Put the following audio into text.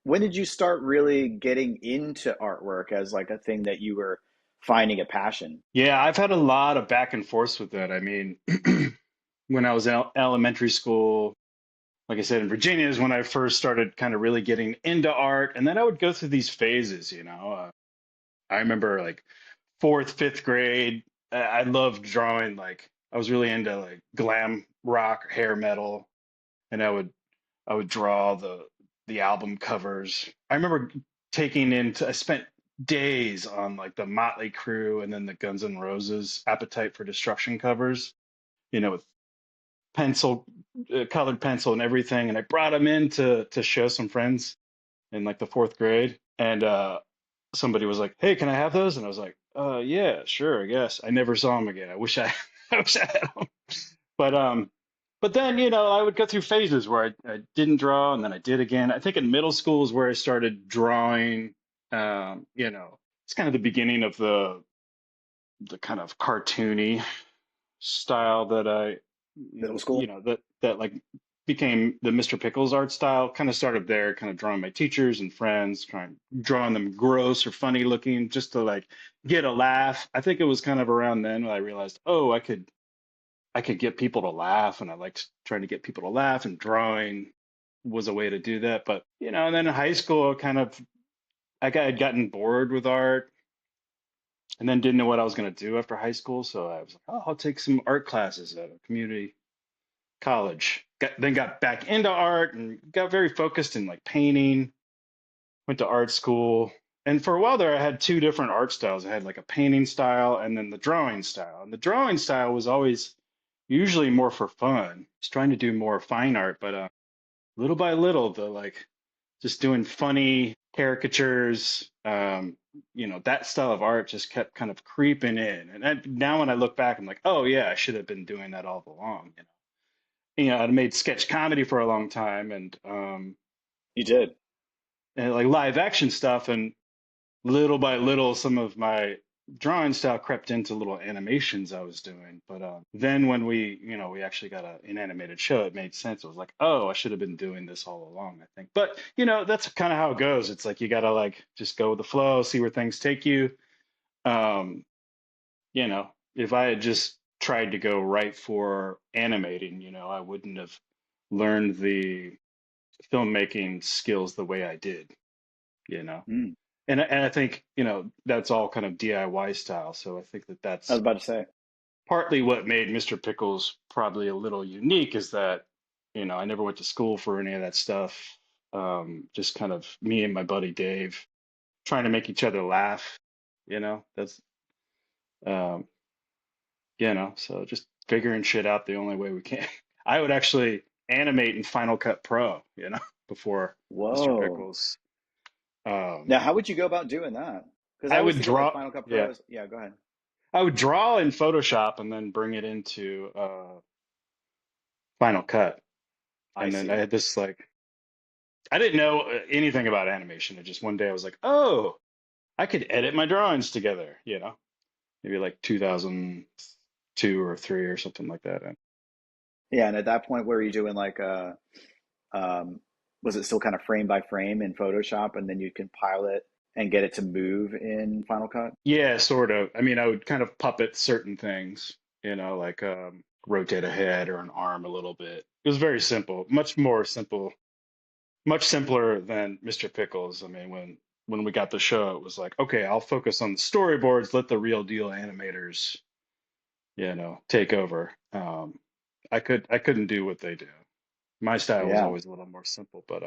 when did you start really getting into artwork as like a thing that you were finding a passion? Yeah, I've had a lot of back and forth with that. I mean, when I was in elementary school, like I said, in Virginia is when I first started kind of really getting into art. And then I would go through these phases, you know. I remember like fourth, fifth grade, I loved drawing. Like I was really into like glam rock, hair metal, and I would draw the album covers. I remember I spent days on like the Motley Crue and then the Guns N' Roses Appetite for Destruction covers, with pencil, colored pencil and everything. And I brought them in to show some friends in like the fourth grade. And somebody was like, "Hey, can I have those?" And I was like, yeah, sure, I guess." I never saw them again. I wish I, I wish I had them. But but then, I would go through phases where I didn't draw and then I did again. I think in middle school is where I started drawing. It's kind of the beginning of the kind of cartoony style that Middle school? that like became the Mr. Pickles art style. Kind of started there, kind of drawing my teachers and friends, drawing them gross or funny looking just to like get a laugh. I think it was kind of around then when I realized, oh, I could get people to laugh, and I liked trying to get people to laugh, and drawing was a way to do that. But and then in high school, had gotten bored with art, and then didn't know what I was going to do after high school. So I was like, oh, I'll take some art classes at a community college. Then got back into art and got very focused in like painting. Went to art school, and for a while there, I had two different art styles. I had like a painting style and then the drawing style. And the drawing style was always usually more for fun. I was trying to do more fine art, but little by little, the like just doing funny caricatures, that style of art just kept kind of creeping in. And now when I look back, I'm like, oh yeah, I should have been doing that all along. I made sketch comedy for a long time, You did. and like live action stuff, and little by little, some of my drawing style crept into little animations I was doing. But then when we actually got an animated show, it made sense. It was like, oh, I should have been doing this all along, I think. But that's kind of how it goes. It's like you gotta like just go with the flow, see where things take you. Um, if I had just tried to go right for animating, I wouldn't have learned the filmmaking skills the way I did, you know. Mm, And I think, that's all kind of DIY style. So I think that I was that's about to say. partly what made Mr. Pickles probably a little unique is that, I never went to school for any of that stuff. Just kind of me and my buddy Dave trying to make each other laugh, that's, um, so just figuring shit out the only way we can. I would actually animate in Final Cut Pro, before Mr. Whoa. Pickles. Um, Now, how would you go about doing that? Because I I always would think of like draw, Final Cut yeah. Pro as, yeah, go ahead. I would draw in Photoshop and then bring it into Final Cut. I And then I see. had this like, I didn't know anything about animation. It just one day I was like, oh, I could edit my drawings together, maybe like 2002 or three or something like that. And Yeah, and at that point, were you doing like um, was it still kind of frame by frame in Photoshop, and then you compile it and get it to move in Final Cut? yeah, sort of. I mean, I would kind of puppet certain things, like rotate a head or an arm a little bit. It was very simple, much more simple, much simpler than Mr. Pickles. I mean, when we got the show, it was like, okay, I'll focus on the storyboards, let the real deal animators, take over. I couldn't do what they do. My style was Yeah. always a little more simple, but